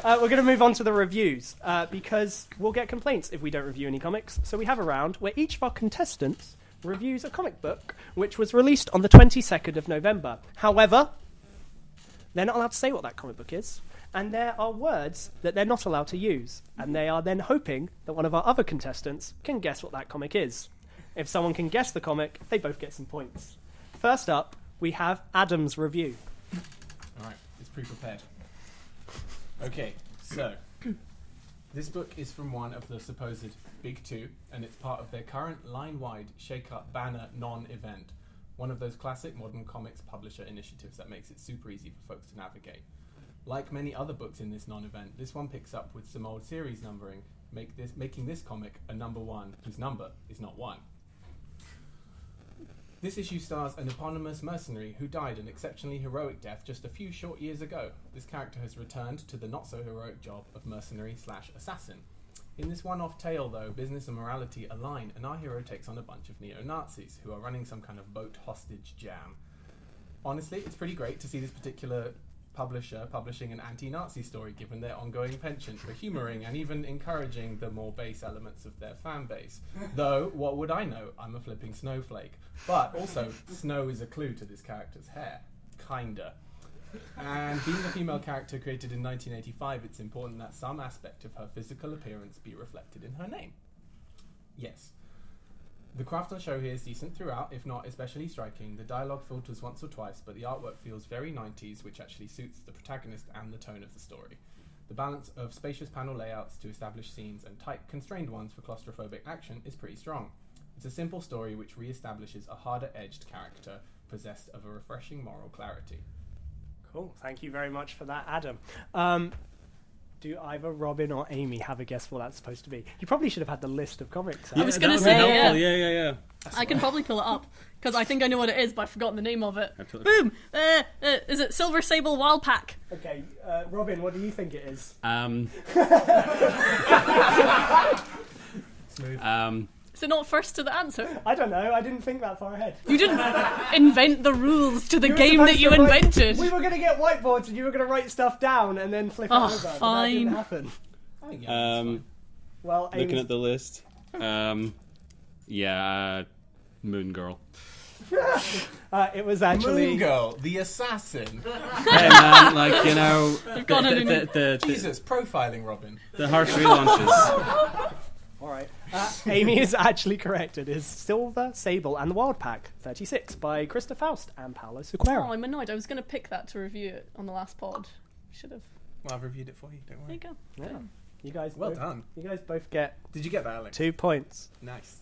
We're going to move on to the reviews because we'll get complaints if we don't review any comics. So we have a round where each of our contestants reviews a comic book which was released on the 22nd of November. However, they're not allowed to say what that comic book is, and there are words that they're not allowed to use, and they are then hoping that one of our other contestants can guess what that comic is. If someone can guess the comic, they both get some points. First up, we have Adam's review. All right, it's pre-prepared. Okay, so this book is from one of the supposed Big Two, and it's part of their current line-wide Shake-Up Banner non-event, one of those classic modern comics publisher initiatives that makes it super easy for folks to navigate. Like many other books in this non-event, this one picks up with some old series numbering, making this comic a number one whose number is not one. This issue stars an eponymous mercenary who died an exceptionally heroic death just a few short years ago. This character has returned to the not-so-heroic job of mercenary/assassin. In this one-off tale, though, business and morality align, and our hero takes on a bunch of neo-Nazis who are running some kind of boat hostage jam. Honestly, it's pretty great to see this particular publisher publishing an anti-Nazi story, given their ongoing penchant for humouring and even encouraging the more base elements of their fan base. Though, what would I know? I'm a flipping snowflake. But also, snow is a clue to this character's hair. Kinda. And being a female character created in 1985, it's important that some aspect of her physical appearance be reflected in her name. Yes. The craft on show here is decent throughout, if not especially striking. The dialogue filters once or twice, but the artwork feels very 90s, which actually suits the protagonist and the tone of the story. The balance of spacious panel layouts to establish scenes and tight, constrained ones for claustrophobic action is pretty strong. It's a simple story which re-establishes a harder-edged character possessed of a refreshing moral clarity. Cool, thank you very much for that, Adam. Do either Robin or Amy have a guess what that's supposed to be? You probably should have had the list of comics. I was going to say, yeah. I can probably pull it up, because I think I know what it is, but I've forgotten the name of it. Absolutely. Boom! Is it Silver Sable Wild Pack? Okay, Robin, what do you think it is? Smooth. Is it not first to the answer? I don't know, I didn't think that far ahead. You didn't invent the rules to the game that you invented. We were going to get whiteboards and you were going to write stuff down and then flip it over. Fine. But that didn't happen. Well, looking at the list. Moon Girl. It was actually Moon Girl, the assassin. Hey man, like, you know, Jesus, profiling Robin. The harsh relaunches. Alright. Amy is actually correct. It is Silver Sable and the Wild Pack 36 by Krista Faust and Paolo Sequeira. Oh, I'm annoyed. I was going to pick that to review it on the last pod. Should have. Well, I've reviewed it for you, don't worry. There you go. Yeah. You guys Well done. You guys both get... Did you get that, Alex? 2 points. Nice.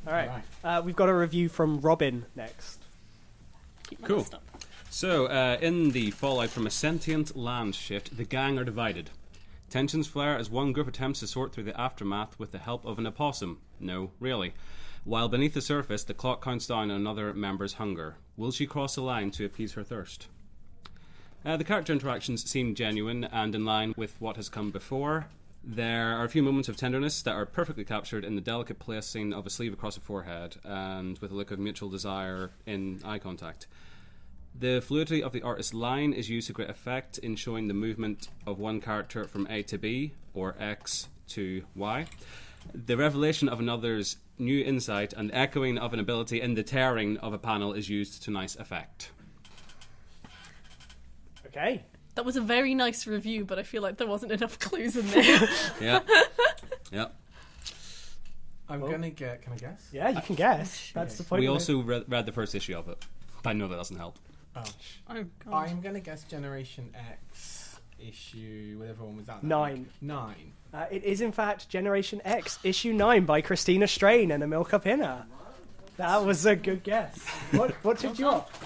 Alright. We've got a review from Robin next. Keep my Cool. list up. So, in the fallout from a sentient land shift, the gang are divided. Tensions flare as one group attempts to sort through the aftermath with the help of an opossum. No, really. While beneath the surface, the clock counts down on another member's hunger. Will she cross the line to appease her thirst? The character interactions seem genuine and in line with what has come before. There are a few moments of tenderness that are perfectly captured in the delicate placing of a sleeve across the forehead and with a look of mutual desire in eye contact. The fluidity of the artist's line is used to great effect in showing the movement of one character from A to B, or X to Y. The revelation of another's new insight and the echoing of an ability in the tearing of a panel is used to nice effect. Okay. That was a very nice review, but I feel like there wasn't enough clues in there. Yeah. I'm gonna get. Can I guess? Yeah, you can guess. That's the point. We also read the first issue of it. But I know that doesn't help. Oh. Oh, God. I'm gonna guess Generation X issue. Whatever one was that? 9. 9. It is in fact Generation X, issue 9 by Christina Strain and Emil Kapina. That was a good guess. What took you off?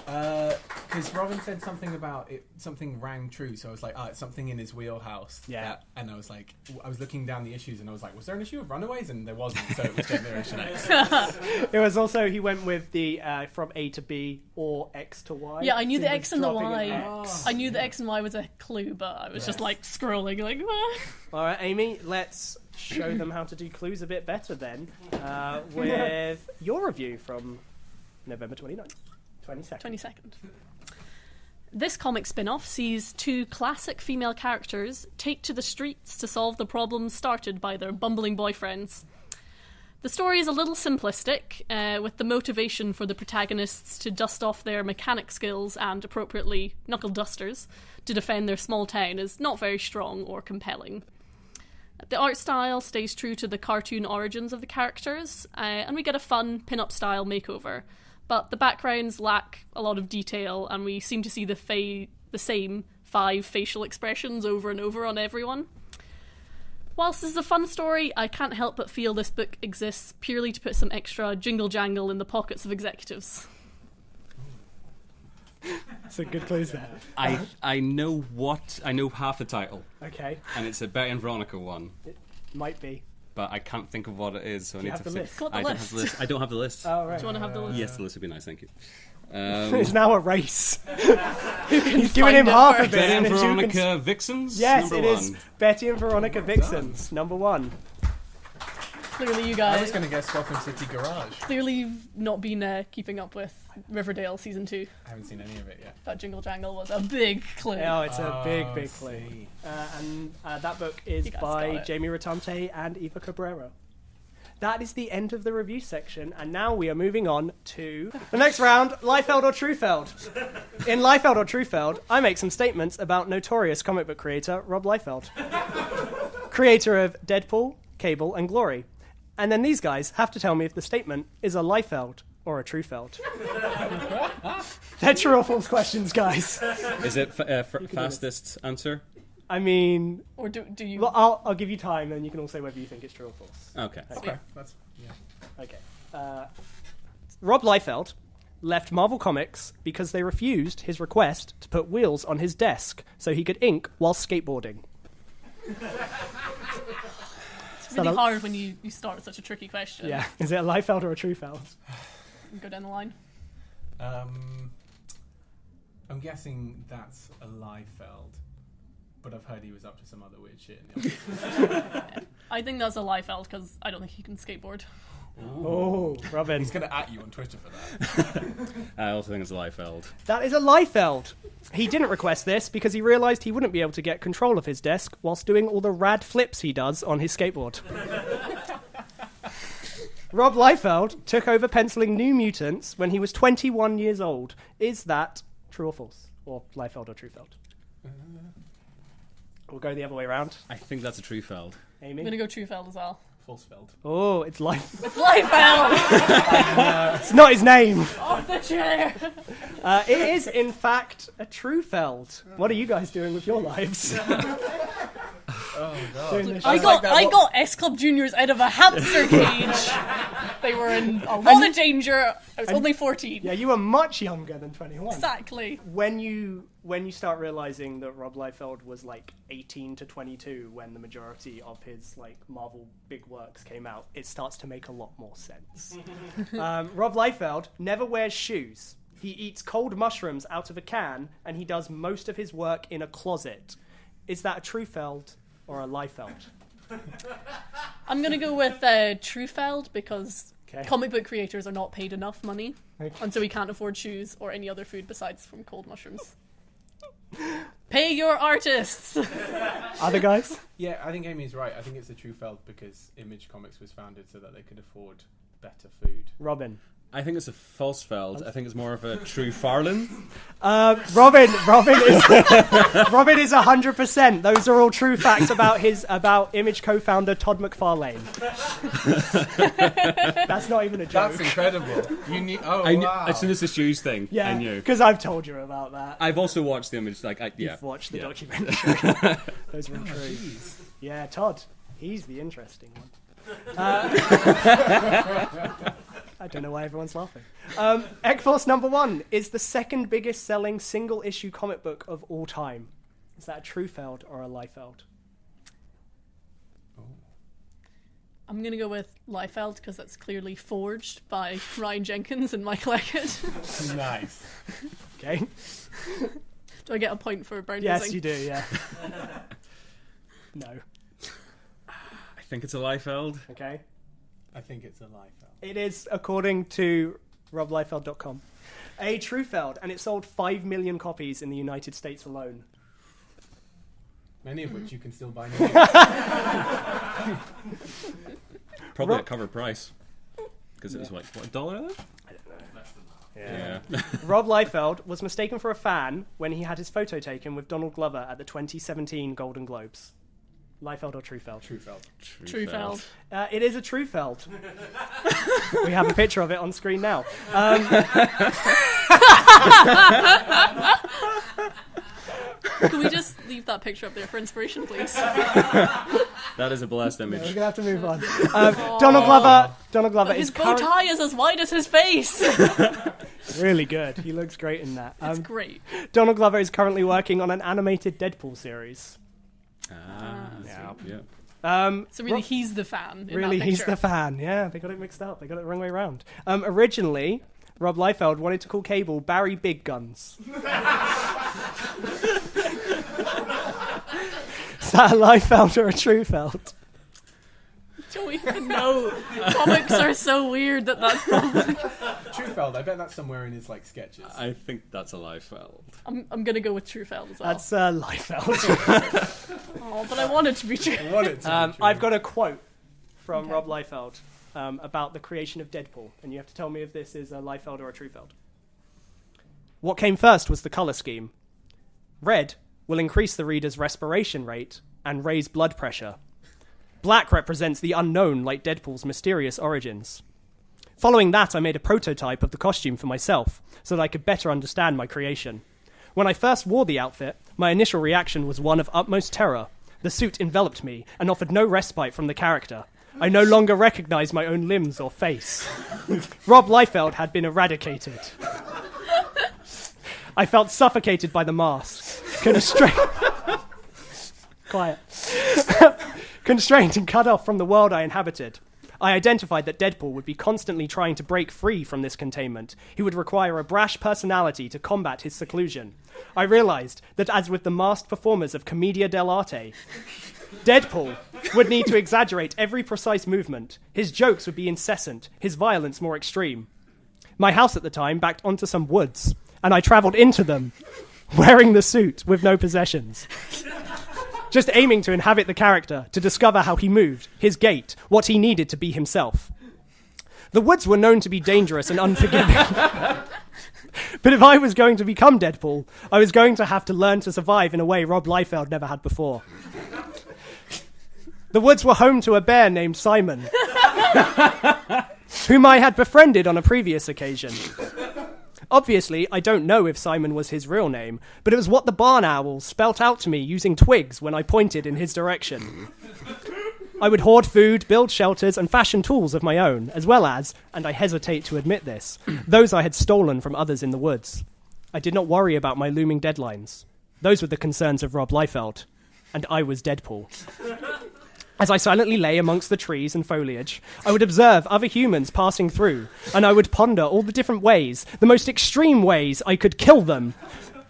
Because Robin said something about it. Something rang true, so I was like, it's something in his wheelhouse. Yeah. And I was like, I was looking down the issues, and I was like, was there an issue of Runaways? And there wasn't, so it was Generation X. It was also, he went with the from A to B or X to Y. Yeah, I knew So the he X was and the dropping Y. an X. I knew the X and Y was a clue, but I was just like scrolling, like, ah. All right, Amy, let's show them how to do clues a bit better then with your review from November 29th. 22nd. 22nd. This comic spin-off sees two classic female characters take to the streets to solve the problems started by their bumbling boyfriends. The story is a little simplistic, with the motivation for the protagonists to dust off their mechanic skills and, appropriately, knuckle dusters to defend their small town is not very strong or compelling. The art style stays true to the cartoon origins of the characters, and we get a fun pin-up style makeover, but the backgrounds lack a lot of detail, and we seem to see the same 5 facial expressions over and over on everyone. Whilst this is a fun story, I can't help but feel this book exists purely to put some extra jingle-jangle in the pockets of executives. That's a good clue there. I know half the title, Okay, and it's a Betty and Veronica one, it might be. but I can't think of what it is, so I Do you need have to the think. list? Got the I don't have list. the list. I don't have the list. Oh, right. Do you want to have the list? Yes, the list would be nice, thank you. It's now a race. He's giving find him it half a first? bit. Betty and and it's who can- Veronica Vixens. Yes, number it is. one. Betty and Veronica Vixens, number 1. Clearly you I guys... was going to guess Gotham City Garage. Clearly you've not been keeping up with Riverdale Season 2. I haven't seen any of it yet. That jingle jangle was a big clue. Oh, it's a big, Oh, big I clue. see. And that book is You guys by got it. Jamie Rotante and Eva Cabrera. That is the end of the review section, and now we are moving on to the next round, Liefeld or Truefeld. In Liefeld or Truefeld, I make some statements about notorious comic book creator Rob Liefeld, creator of Deadpool, Cable, and Glory. And then these guys have to tell me if the statement is a Liefeld or a Truefeld. They're true or false questions, guys. Is it do this. fastest answer? I mean, Or do you... well, I'll give you time, and you can all say whether you think it's true or false. Okay. Okay, that's yeah. Okay. Rob Liefeld left Marvel Comics because they refused his request to put wheels on his desk so he could ink while skateboarding. It's really that a- hard when you start such a tricky question. Yeah. Is it a Liefeld or a Truefeld? Go down the line. I'm guessing that's a Liefeld, but I've heard he was up to some other weird shit. In the office. I think that's a Liefeld because I don't think he can skateboard. Oh, Robin. He's going to at you on Twitter for that. I also think it's Liefeld. That is a Liefeld. He didn't request this because he realised he wouldn't be able to get control of his desk whilst doing all the rad flips he does on his skateboard. Rob Liefeld took over penciling New Mutants when he was 21 years old. Is that true or false? Or Liefeld or Truefeld? We'll go the other way around. I think that's a Truefeld. I'm Amy? gonna go Truefeld as well. Falsefeld. Oh, it's Liefeld. It's Liefeld! It's not his name. Off the chair! It is, in fact, a Truefeld. What are you guys doing with your lives? Oh, God. Doing this I shit. got S Club Juniors out of a hamster cage. They were in a lot of danger. I was only 14. Yeah, you were much younger than 21. Exactly. When you start realizing that Rob Liefeld was like 18 to 22 when the majority of his like Marvel big works came out, it starts to make a lot more sense. Rob Liefeld never wears shoes. He eats cold mushrooms out of a can, and he does most of his work in a closet. Is that a Truefeld or a Liefeld? I'm gonna go with Truefeld because Okay. comic book creators are not paid enough money, Okay. and so we can't afford shoes or any other food besides from cold mushrooms. Pay your artists! Other guys? Yeah, I think Amy's right. I think it's a Truefeld because Image Comics was founded so that they could afford better food. Robin. I think it's a Falsefeld. I think it's more of a True Farlin. Robin is 100%. Those are all true facts about Image co-founder Todd McFarlane. That's not even a joke. That's incredible. You need. Oh, I knew, wow. as soon as the shoes thing, I Yeah, knew. because I've told you about that. I've also watched the image. Yeah. You've watched the yeah. documentary. Those were true. Jeez. Yeah, Todd. He's the interesting one. I don't know why everyone's laughing. X-Force #1 is the second biggest selling single issue comic book of all time. Is that a Truefeld or a Liefeld? I'm gonna go with Liefeld because that's clearly forged by Ryan Jenkins and Michael Eckett. Nice. Okay. Do I get a point for brown Yes, nosing? you do, yeah. No. I think it's a Liefeld. Okay. I think it's a Liefeld. It is according to robliefeld.com. A. Truefeld, and it sold 5 million copies in the United States alone. Many of which you can still buy now. Probably at cover price. Because it was like, what, $1? I don't know. Yeah. Rob Liefeld was mistaken for a fan when he had his photo taken with Donald Glover at the 2017 Golden Globes. Liefeld or Truefeld? Truefeld. It is a Truefeld. We have a picture of it on screen now. Can we just leave that picture up there for inspiration, please? That is a blessed image. We're going to have to move on. Donald Glover His is bow tie is as wide as his face. really good. He looks great in that. It's great. Donald Glover is currently working on an animated Deadpool series. Yeah. So really, he's the fan. Really, he's the fan. Yeah, they got it mixed up. They got it the wrong way around. Originally, Rob Liefeld wanted to call Cable Barry Big Guns. Is that a Liefeld or a Truefeld? Don't even know. Comics are so weird that's probably... Truefeld, I bet that's somewhere in his sketches. I think that's a Liefeld. I'm going to go with Truefeld as well. That's Liefeld. Oh, but I want it to be true. I've got a quote from Rob Liefeld about the creation of Deadpool, and you have to tell me if this is a Liefeld or a Truefeld. What came first was the colour scheme. Red will increase the reader's respiration rate and raise blood pressure. Black represents the unknown, like Deadpool's mysterious origins. Following that, I made a prototype of the costume for myself, so that I could better understand my creation. When I first wore the outfit, my initial reaction was one of utmost terror. The suit enveloped me and offered no respite from the character. I no longer recognized my own limbs or face. Rob Liefeld had been eradicated. I felt suffocated by the mask. Constrained and cut off from the world I inhabited. I identified that Deadpool would be constantly trying to break free from this containment. He would require a brash personality to combat his seclusion. I realized that, as with the masked performers of Commedia dell'arte, Deadpool would need to exaggerate every precise movement. His jokes would be incessant, his violence more extreme. My house at the time backed onto some woods, and I travelled into them, wearing the suit with no possessions. Just aiming to inhabit the character, to discover how he moved, his gait, what he needed to be himself. The woods were known to be dangerous and unforgiving. But if I was going to become Deadpool, I was going to have to learn to survive in a way Rob Liefeld never had before. The woods were home to a bear named Simon, whom I had befriended on a previous occasion. Obviously, I don't know if Simon was his real name, but it was what the barn owl spelt out to me using twigs when I pointed in his direction. I would hoard food, build shelters, and fashion tools of my own, as well as, and I hesitate to admit this, those I had stolen from others in the woods. I did not worry about my looming deadlines. Those were the concerns of Rob Liefeld, and I was Deadpool. As I silently lay amongst the trees and foliage, I would observe other humans passing through, and I would ponder all the different ways, the most extreme ways I could kill them,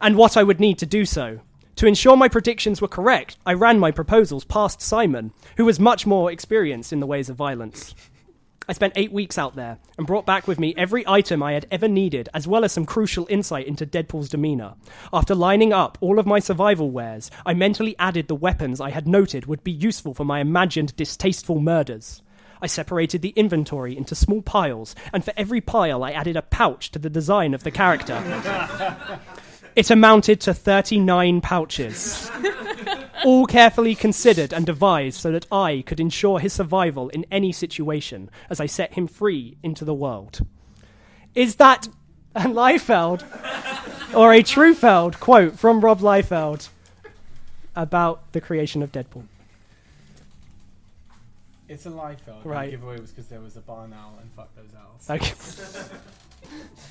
and what I would need to do so. To ensure my predictions were correct, I ran my proposals past Simon, who was much more experienced in the ways of violence. I spent 8 weeks out there, and brought back with me every item I had ever needed, as well as some crucial insight into Deadpool's demeanour. After lining up all of my survival wares, I mentally added the weapons I had noted would be useful for my imagined distasteful murders. I separated the inventory into small piles, and for every pile I added a pouch to the design of the character. It amounted to 39 pouches. All carefully considered and devised so that I could ensure his survival in any situation as I set him free into the world. Is that a Liefeld or a Truefeld quote from Rob Liefeld about the creation of Deadpool? It's a Liefeld. Right. The giveaway was because there was a barn owl and fuck those owls. Okay.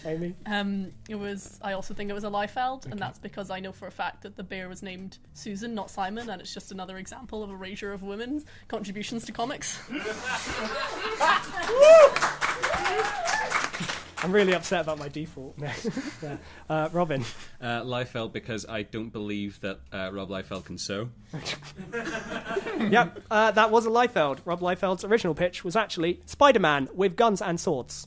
Amy? I also think it was a Liefeld, and that's because I know for a fact that the bear was named Susan, not Simon, and it's just another example of erasure of women's contributions to comics. I'm really upset about my default. Yeah. Robin? Liefeld, because I don't believe that Rob Liefeld can sew. Yep, that was a Liefeld. Rob Liefeld's original pitch was actually Spider-Man with guns and swords.